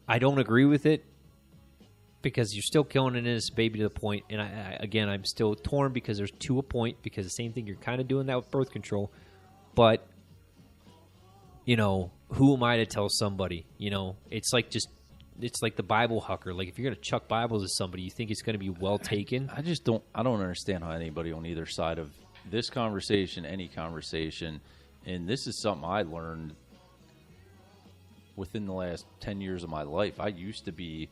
I don't agree with it because you're still killing an innocent baby to the point. And I'm still torn because there's to a point because the same thing, you're kind of doing that with birth control. But, you know, who am I to tell somebody? You know, it's like the Bible hucker. Like if you're going to chuck Bibles at somebody, you think it's going to be well taken. I don't understand how anybody on either side of this conversation, any conversation, and this is something I learned within the last 10 years of my life. I used to be,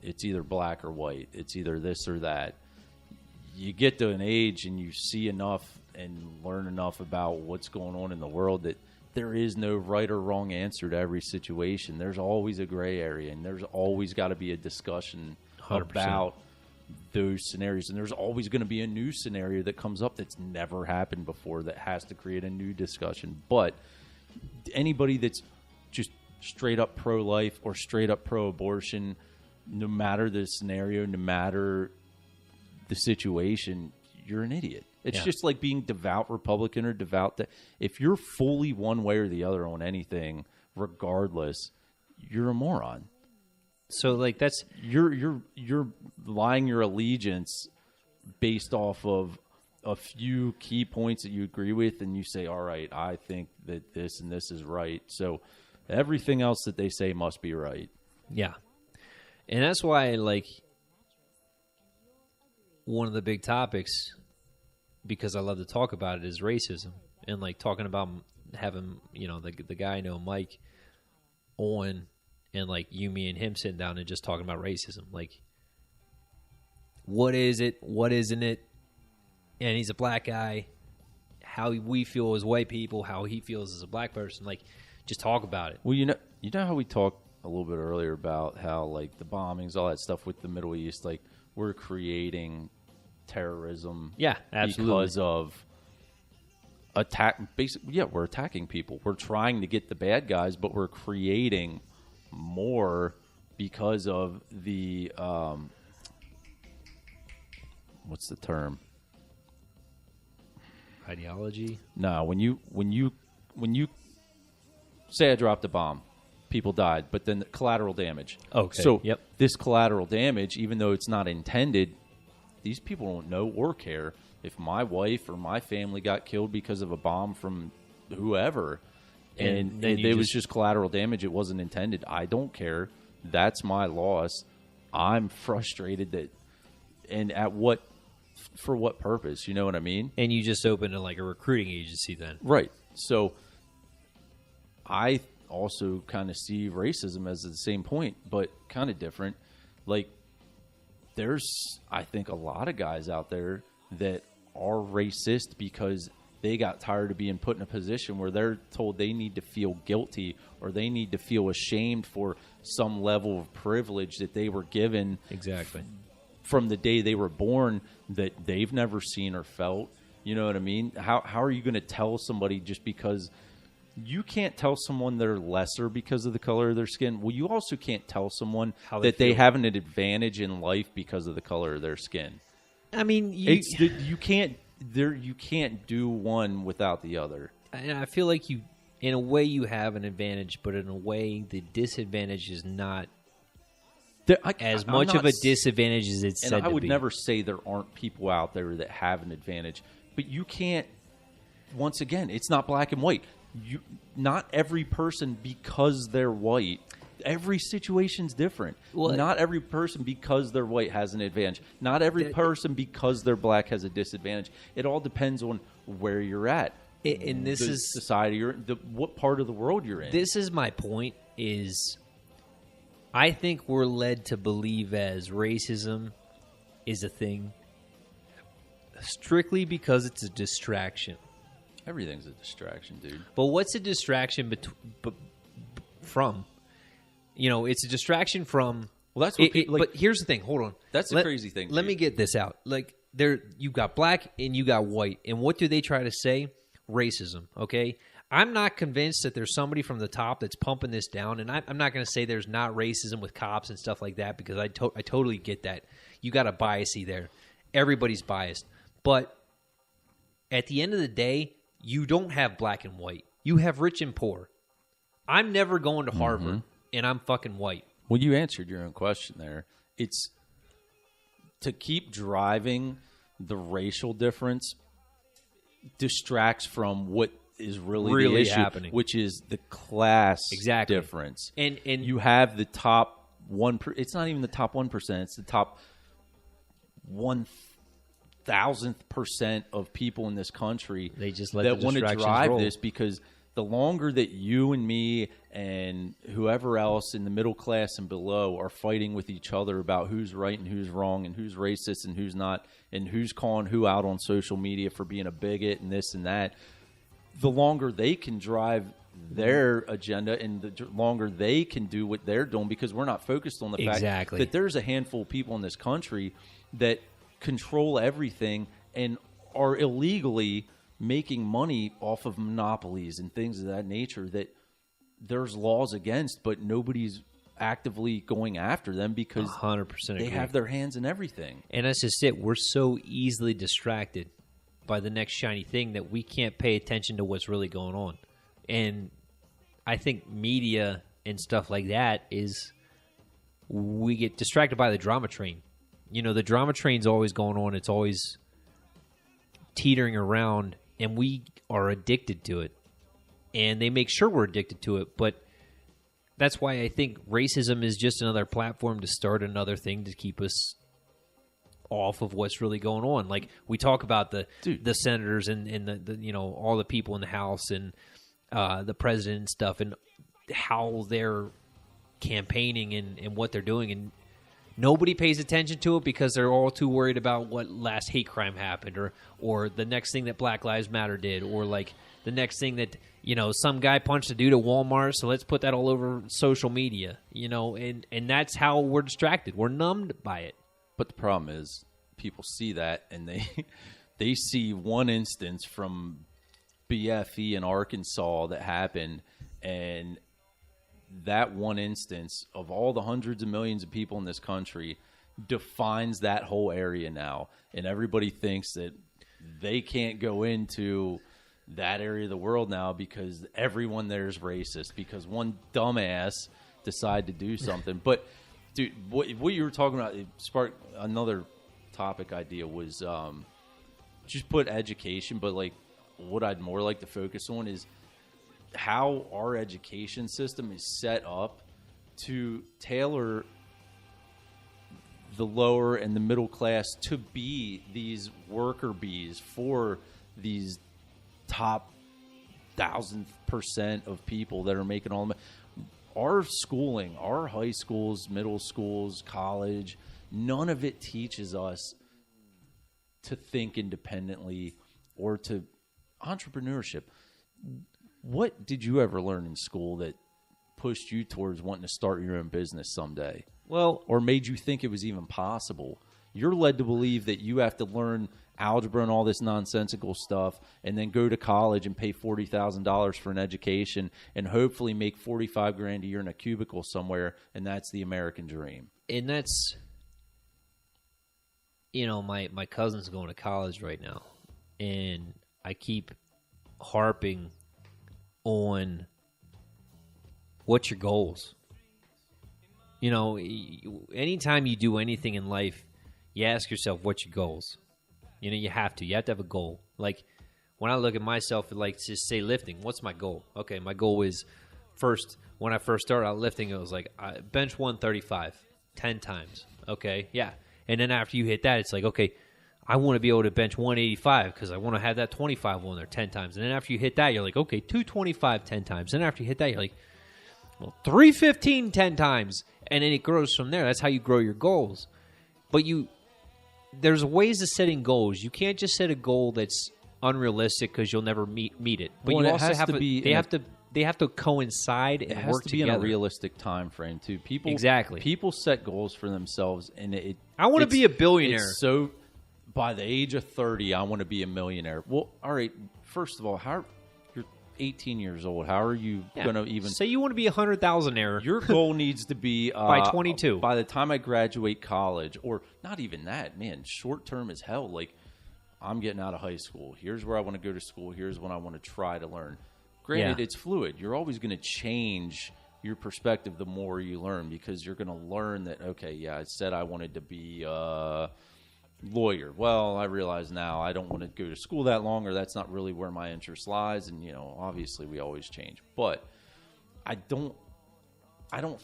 it's either black or white. It's either this or that. You get to an age and you see enough and learn enough about what's going on in the world that there is no right or wrong answer to every situation. There's always a gray area, and there's always got to be a discussion 100%. About those scenarios. And there's always going to be a new scenario that comes up that's never happened before that has to create a new discussion. But anybody that's just straight up pro-life or straight up pro-abortion, no matter the scenario, no matter the situation, you're an idiot. It's just like being devout Republican or devout. If you're fully one way or the other on anything, regardless, you're a moron. So like that's you're lying your allegiance based off of a few key points that you agree with, and you say, all right, I think that this and this is right. So everything else that they say must be right. Yeah. And that's why, like, one of the big topics, because I love to talk about it, is racism. And, like, talking about having, you know, the guy I know, Mike, on, and, like, you, me, and him sitting down and just talking about racism. Like, what is it? What isn't it? And he's a black guy. How we feel as white people, how he feels as a black person. Like, just talk about it. Well, you know how we talked a little bit earlier about how, like, the bombings, all that stuff with the Middle East, like, we're creating terrorism. Yeah, absolutely. Because of attack. Basically, yeah, we're attacking people. We're trying to get the bad guys, but we're creating more because of the what's the term? Ideology? No, when you say I dropped a bomb, people died, but then the collateral damage. Okay. So yep. This collateral damage, even though it's not intended, these people don't know or care if my wife or my family got killed because of a bomb from whoever. And it was just collateral damage. It wasn't intended. I don't care. That's my loss. I'm frustrated that, and for what purpose? You know what I mean? And you just opened like a recruiting agency then. Right. So I also kind of see racism as the same point, but kind of different. Like, there's, I think, a lot of guys out there that are racist because they got tired of being put in a position where they're told they need to feel guilty or they need to feel ashamed for some level of privilege that they were given. Exactly. From the day they were born that they've never seen or felt. You know what I mean? How are you going to tell somebody just because you can't tell someone they're lesser because of the color of their skin? Well, you also can't tell someone that they have an advantage in life because of the color of their skin. I mean, you can't do one without the other. And I feel like in a way you have an advantage, but in a way the disadvantage is not as much of a disadvantage as it's said to be. And I would never say there aren't people out there that have an advantage, but you can't. Once again, it's not black and white. Not every person because they're white. Every situation's different. Well, not every person because they're white has an advantage. Not every person because they're black has a disadvantage. It all depends on where you're at. And this is society what part of the world you're in. This is my point is I think we're led to believe as racism is a thing strictly because it's a distraction. Everything's a distraction, dude. But what's a distraction from? You know, it's a distraction from. Well, that's what. But here's the thing. Hold on. That's the crazy thing. Let me get this out. Like you got black and you got white, and what do they try to say? Racism. Okay. I'm not convinced that there's somebody from the top that's pumping this down, and I'm not going to say there's not racism with cops and stuff like that because I totally get that. You got a biasy there. Everybody's biased, but at the end of the day, you don't have black and white. You have rich and poor. I'm never going to Harvard, and I'm fucking white. Well, you answered your own question there. It's to keep driving the racial difference distracts from what is really the issue, happening, which is the class difference. And you have the top 1%. It's not even the top 1%. It's the top 1,000th% of people in this country they just let that the want to distractions drive roll. this, because the longer that you and me and whoever else in the middle class and below are fighting with each other about who's right and who's wrong and who's racist and who's not and who's calling who out on social media for being a bigot and this and that, the longer they can drive their agenda and the longer they can do what they're doing, because we're not focused on the fact that there's a handful of people in this country that control everything and are illegally making money off of monopolies and things of that nature that there's laws against, but nobody's actively going after them because 100% they have their hands in everything. And that's just it. We're so easily distracted by the next shiny thing that we can't pay attention to what's really going on. And I think media and stuff like that is we get distracted by the drama train. You know, the drama train's always going on. It's always teetering around, and we are addicted to it. And they make sure we're addicted to it. But that's why I think racism is just another platform to start another thing to keep us off of what's really going on. Like, we talk about the senators and the you know, all the people in the House and the president and stuff, and how they're campaigning and what they're doing, and nobody pays attention to it because they're all too worried about what last hate crime happened, or the next thing that Black Lives Matter did, or like the next thing that, you know, some guy punched a dude at Walmart, so let's put that all over social media, you know, and that's how we're distracted. We're numbed by it. But the problem is people see that and they see one instance from BFE in Arkansas that happened, and that one instance of all the hundreds of millions of people in this country defines that whole area now. And everybody thinks that they can't go into that area of the world now because everyone there is racist because one dumbass decided to do something. But, dude, what you were talking about, it sparked another topic idea was just put education, but like what I'd more like to focus on is how our education system is set up to tailor the lower and the middle class to be these worker bees for these top 1,000th% of people that are making all the money. Our schooling, our high schools, middle schools, college, none of it teaches us to think independently or to entrepreneurship. What did you ever learn in school that pushed you towards wanting to start your own business someday? Well, or made you think it was even possible? You're led to believe that you have to learn algebra and all this nonsensical stuff and then go to college and pay $40,000 for an education and hopefully make $45,000 a year in a cubicle somewhere, and that's the American dream. And that's, you know, my cousin's going to college right now, and I keep harping on what's your goals. You know, anytime you do anything in life, you ask yourself, what's your goals? You know, you have to have a goal. Like, when I look at myself, like, just say lifting, what's my goal? Okay, my goal is when I first started out lifting, it was like bench 135 10 times. Okay, yeah. And then after you hit that, it's like, okay, I want to be able to bench 185 because I want to have that 25 on there 10 times. And then after you hit that, you're like, okay, 225 10 times. And after you hit that, you're like, well, 315 10 times. And then it grows from there. That's how you grow your goals. But there's ways of setting goals. You can't just set a goal that's unrealistic because you'll never meet it. But well, you also have to they have to coincide and work together. In a realistic time frame too. People set goals for themselves, and I want to be a billionaire. So by the age of 30, I want to be a millionaire. Well, all right. First of all, you're 18 years old. How are you going to even say you want to be 100,000-aire? Your goal needs to be by 22. By the time I graduate college, or not even that, man. Short term as hell. Like, I'm getting out of high school. Here's where I want to go to school. Here's what I want to try to learn. Granted, it's fluid. You're always going to change your perspective the more you learn, because you're going to learn that, okay, yeah, I said I wanted to be a lawyer. Well, I realize now I don't want to go to school that long, or that's not really where my interest lies. And, obviously we always change. But I don't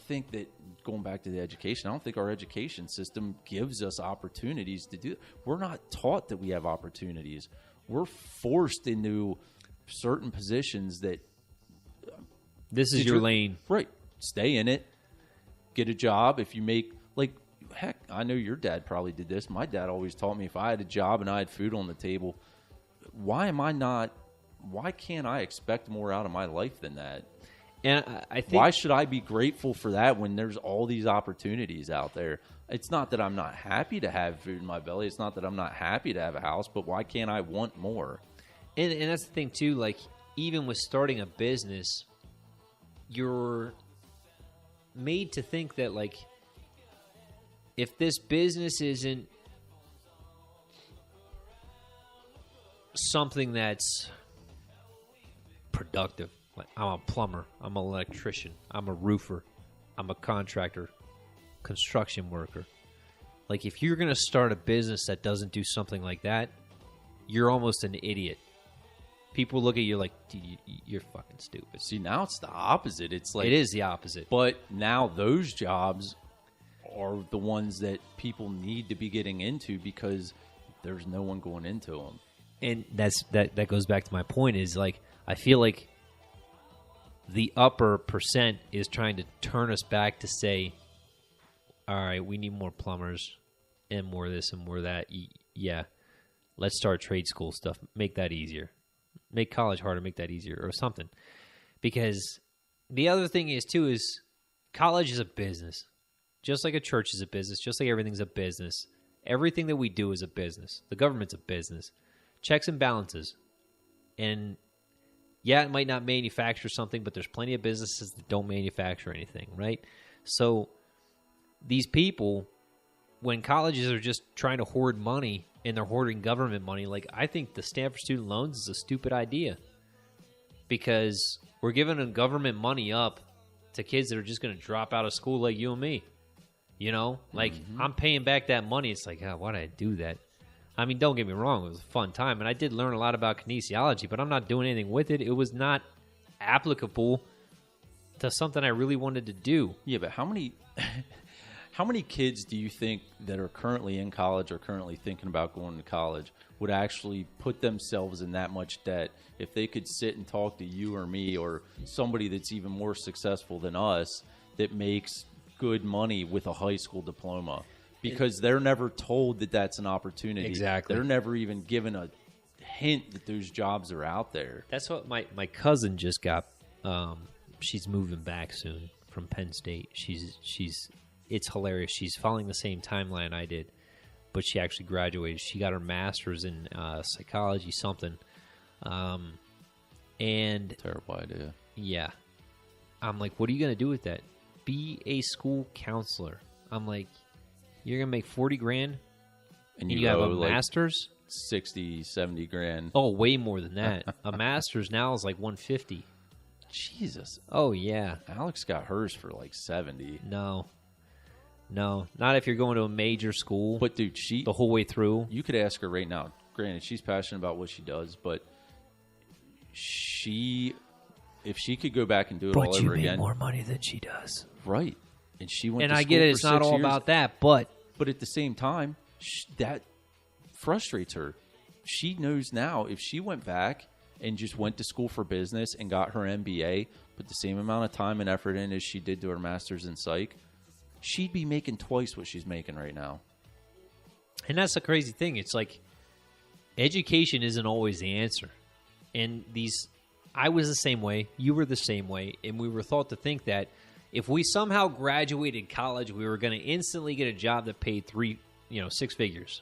think that, going back to the education, I don't think our education system gives us opportunities to do. We're not taught that we have opportunities. We're forced into certain positions that this is your lane. Right. Stay in it. Get a job. If you make, heck, I know your dad probably did this. My dad always taught me, if I had a job and I had food on the table, why can't I expect more out of my life than that? And I think, why should I be grateful for that when there's all these opportunities out there? It's not that I'm not happy to have food in my belly. It's not that I'm not happy to have a house, but why can't I want more? And that's the thing too, even with starting a business, you're made to think that if this business isn't something that's productive, like I'm a plumber, I'm an electrician, I'm a roofer, I'm a contractor, construction worker. If you're going to start a business that doesn't do something like that, you're almost an idiot. People look at you like, you're fucking stupid. See, now it's the opposite. It's it is the opposite. But now those jobs are the ones that people need to be getting into because there's no one going into them. And that goes back to my point is I feel like the upper percent is trying to turn us back to say, all right, we need more plumbers and more this and more that. Yeah, let's start trade school stuff. Make that easier. Make college harder, make that easier or something. Because the other thing is, too, is college is a business. Just like a church is a business, just like everything's a business. Everything that we do is a business. The government's a business. Checks and balances. And yeah, it might not manufacture something, but there's plenty of businesses that don't manufacture anything, right? So these people, when colleges are just trying to hoard money and they're hoarding government money, I think the Stanford student loans is a stupid idea because we're giving government money up to kids that are just going to drop out of school like you and me. I'm paying back that money. It's why did I do that? I mean, don't get me wrong. It was a fun time, and I did learn a lot about kinesiology, but I'm not doing anything with it. It was not applicable to something I really wanted to do. Yeah, but how many kids do you think that are currently in college or currently thinking about going to college would actually put themselves in that much debt if they could sit and talk to you or me or somebody that's even more successful than us that makes good money with a high school diploma? Because they're never told that that's an opportunity. Exactly. They're never even given a hint that those jobs are out there. That's what my cousin just got. She's moving back soon from Penn State. It's hilarious. She's following the same timeline I did, but she actually graduated. She got her master's in psychology something. And terrible idea. Yeah. I'm like, what are you going to do with that? Be a school counselor. I'm like, you're going to make $40,000 and you have a master's? 60, 70 grand. Oh, way more than that. A master's now is $150. Jesus. Oh, yeah. Alex got hers for 70. No, not if you're going to a major school. But dude, the whole way through. You could ask her right now. Granted, she's passionate about what she does, but if she could go back and do it all over again. But you make more money than she does. Right. And she went to school. And I get it, it's not all years. About that, but at the same time, that frustrates her. She knows now if she went back and just went to school for business and got her MBA, put the same amount of time and effort in as she did to her master's in psych, she'd be making twice what she's making right now. And that's the crazy thing. It's education isn't always the answer. And I was the same way. You were the same way. And we were thought to think that if we somehow graduated college, we were going to instantly get a job that paid six figures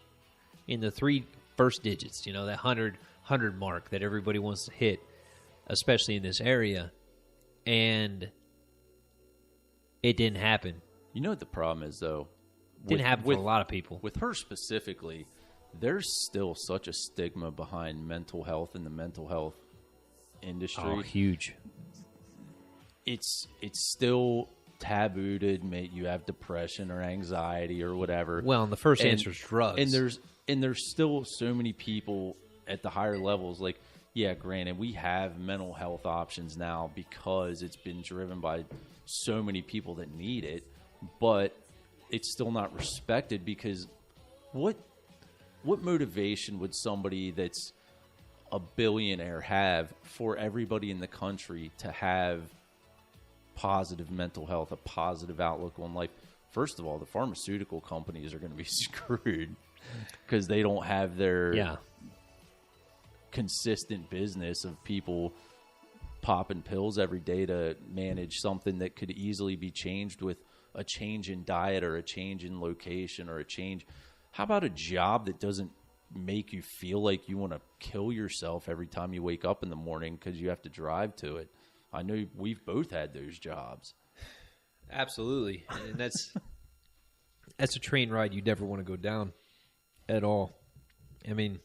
in the three first digits, that 100 mark that everybody wants to hit, especially in this area. And it didn't happen. You know what the problem is, though? Didn't happen for a lot of people. With her specifically, there's still such a stigma behind mental health in the mental health industry. Oh, huge. it's still taboo to admit you have depression or anxiety or whatever. Well, and the first answer is drugs. And there's still so many people at the higher levels. Like, yeah, granted, we have mental health options now because it's been driven by so many people that need it, but it's still not respected because what motivation would somebody that's a billionaire have for everybody in the country to have positive mental health, a positive outlook on life? First of all, the pharmaceutical companies are going to be screwed because they don't have their consistent business of people popping pills every day to manage something that could easily be changed with a change in diet or a change in location or a change. How about a job that doesn't make you feel like you want to kill yourself every time you wake up in the morning because you have to drive to it? I know we've both had those jobs. Absolutely. And that's a train ride you never want to go down at all. I mean,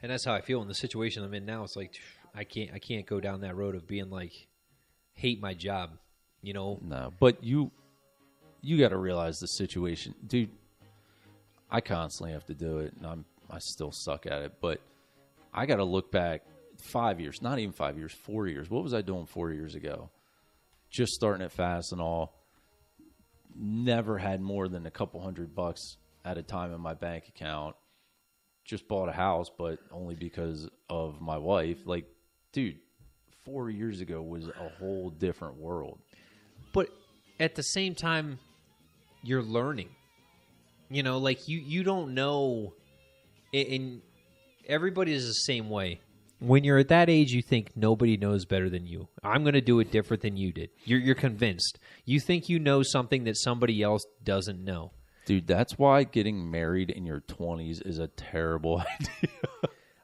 and that's how I feel in the situation I'm in now. It's like I can't go down that road of being like hate my job, you know? No, but you got to realize the situation. Dude, I constantly have to do it, and I still suck at it, but I got to look back 5 years, not even 5 years, 4 years. What was I doing 4 years ago? Just starting at Fastenal. Never had more than a couple $100 at a time in my bank account. Just bought a house, but only because of my wife. Like, dude, 4 years ago was a whole different world. But at the same time, you're learning. You know, like you don't know, and everybody is the same way. When you're at that age, you think nobody knows better than you. I'm going to do it different than you did. You're convinced. You think you know something that somebody else doesn't know. Dude, that's why getting married in your 20s is a terrible idea.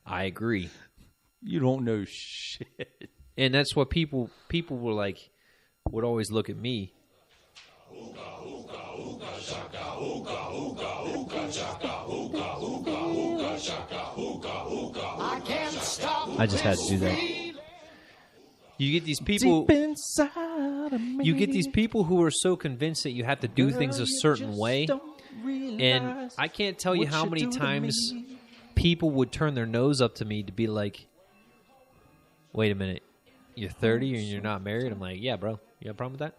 I agree. You don't know shit. And that's what people were like, would always look at me. I just had to do that. You get these people. You get these people who are so convinced that you have to do things a certain way, and I can't tell you how many times people would turn their nose up to me to be like, "Wait a minute, you're 30 and you're not married?" I'm like, "Yeah, bro. You have a problem with that?"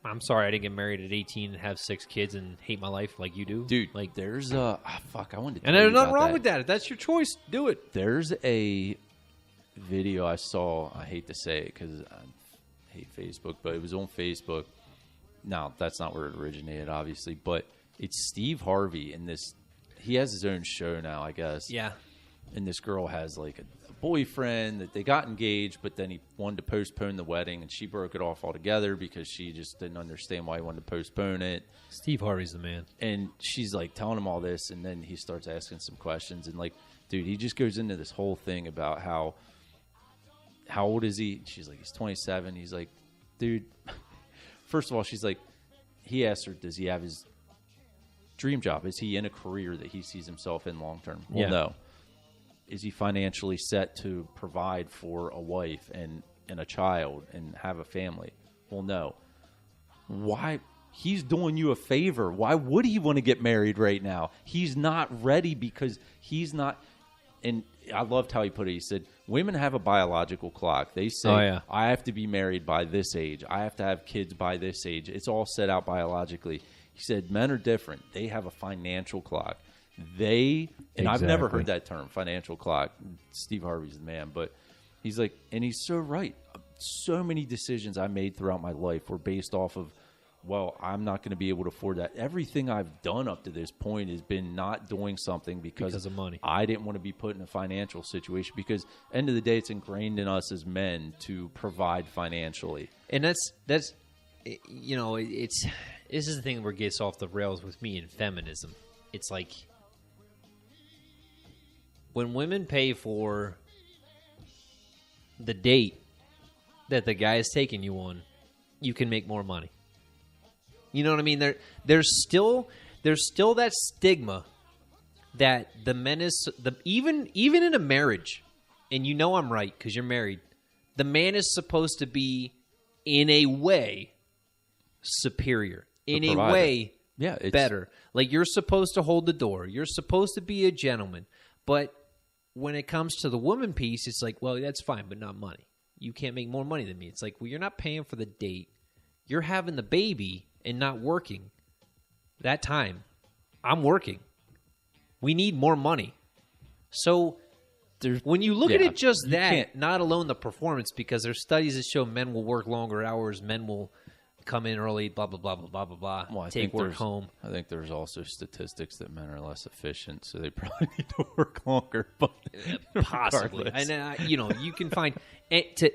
I'm sorry I didn't get married at 18 and have 6 kids and hate my life like you do. Dude, like there's a... fuck, I wanted to tell and there's you nothing about wrong that. with that. If that's your choice, do it. There's a video I saw. I hate to say it because I hate Facebook, but it was on Facebook. Now, that's not where it originated, obviously, but it's Steve Harvey in this... He has his own show now, I guess. Yeah. And this girl has like a boyfriend that they got engaged, but then he wanted to postpone the wedding, and she broke it off altogether because she just didn't understand why he wanted to postpone it. Steve Harvey's the man. And she's like telling him all this, and then he starts asking some questions, and like, dude, he just goes into this whole thing about how old is he? She's like, he's 27. He's like, dude, first of all, she's like, he asked her, does he have his dream job? Is he in a career that he sees himself in long term? Well, Yeah. no. Is he financially set to provide for a wife and a child and have a family? Well, no. Why? He's doing you a favor. Why would he want to get married right now? He's not ready because he's not. And I loved how he put it. He said, women have a biological clock. They say, Oh, yeah. I have to be married by this age. I have to have kids by this age. It's all set out biologically. He said, men are different. They have a financial clock. And I've never Exactly. heard that term, financial clock. Steve Harvey's the man, but he's like, and he's so right. So many decisions I made throughout my life were based off of, well, I'm not going to be able to afford that. Everything I've done up to this point has been not doing something because of money. I didn't want to be put in a financial situation because end of the day, it's ingrained in us as men to provide financially. And that's you know, this is the thing where it gets off the rails with me and feminism. It's like when women pay for the date that the guy is taking you on, you can make more money. You know what I mean? There's still that stigma that the men is even in a marriage, and you know I'm right because you're married. The man is supposed to be, in a way, superior. In a provider. way, Yeah, it's better. Like, you're supposed to hold the door. You're supposed to be a gentleman. But when it comes to the woman piece, it's like, well, that's fine, but not money. You can't make more money than me. It's like, well, you're not paying for the date. You're having the baby and not working. That time, I'm working. We need more money. So when you look at it just that, not alone the performance, because there's studies that show men will work longer hours, men will come in early, blah, blah, blah, blah, blah, blah, blah, Well, take work home. I think there's also statistics that men are less efficient, so they probably need to work longer. But Possibly. regardless. And, you can find, to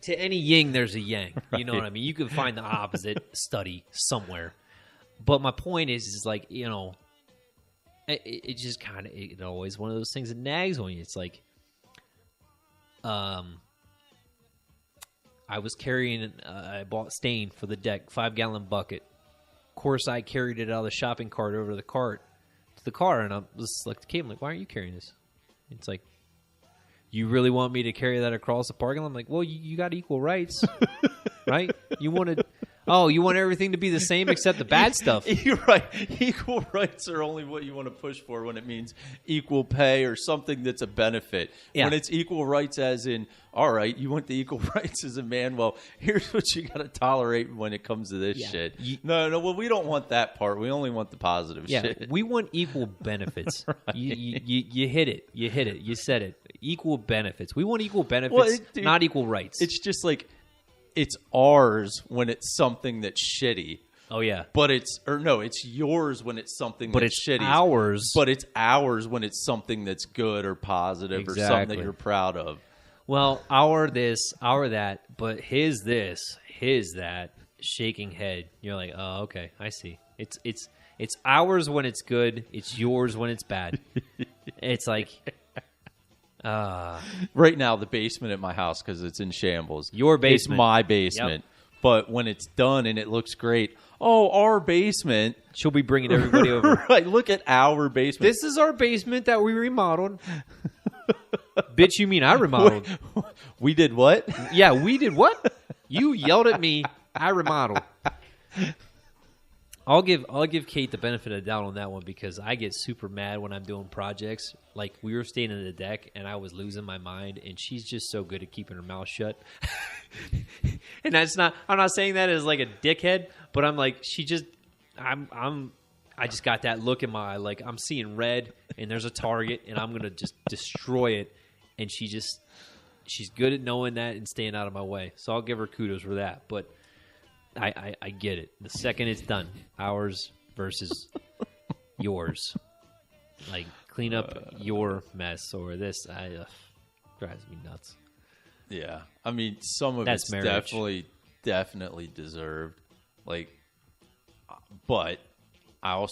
any yin, there's a yang. You know what I mean? You can find the opposite study somewhere. But my point is like, it just kind of, it always one of those things that nags on you. It's like, I was carrying, I bought stain for the deck, 5-gallon bucket. Of course, I carried it out of the shopping cart over to the car, and I was like, the kid, I'm like, why aren't you carrying this? It's like, you really want me to carry that across the parking lot? I'm like, well, you got equal rights, right? You want everything to be the same except the bad stuff. You're right. Equal rights are only what you want to push for when it means equal pay or something that's a benefit. Yeah. When it's equal rights as in, all right, you want the equal rights as a man, well, here's what you got to tolerate when it comes to this shit. No, well, we don't want that part. We only want the positive shit. We want equal benefits. Right. You hit it. You said it. Equal benefits. We want equal benefits, Dude, not equal rights. It's just like, it's ours when it's something that's shitty. Oh, yeah. But it's yours when it's something that's shitty. Ours. But it's ours when it's something that's good or positive or something that you're proud of. Well, our this, our that, but his this, his that, shaking head. You're like, oh, okay, I see. It's ours when it's good. It's yours when it's bad. It's like... right now, the basement at my house, because it's in shambles. Your basement. It's my basement. Yep. But when it's done and it looks great, our basement. She'll be bringing everybody over. Right, look at our basement. This is our basement that we remodeled. Bitch, you mean I remodeled? We did what? Yeah, we did what? You yelled at me. I remodeled. I'll give Kate the benefit of the doubt on that one because I get super mad when I'm doing projects. Like we were staying in the deck and I was losing my mind, and she's just so good at keeping her mouth shut. And I'm not saying that as like a dickhead, but I'm like I just got that look in my eye, like I'm seeing red and there's a target and I'm gonna just destroy it. And she's good at knowing that and staying out of my way. So I'll give her kudos for that. But I get it. The second it's done, ours versus yours. Like, clean up your mess or this. Drives me nuts. Yeah. I mean, some of That's it's marriage. definitely deserved. Like, but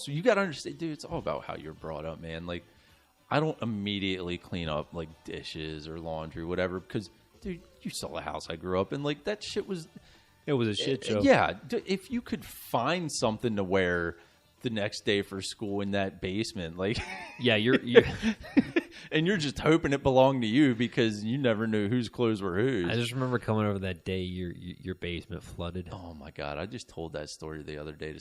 you got to understand, dude, it's all about how you're brought up, man. Like, I don't immediately clean up, like, dishes or laundry, whatever, because, dude, you saw the house I grew up in. Like, that shit was... It was a shit show. Yeah, if you could find something to wear the next day for school in that basement, like, Yeah, you're and you're just hoping it belonged to you because you never knew whose clothes were whose. I just remember coming over that day your basement flooded. Oh my god, I just told that story the other day to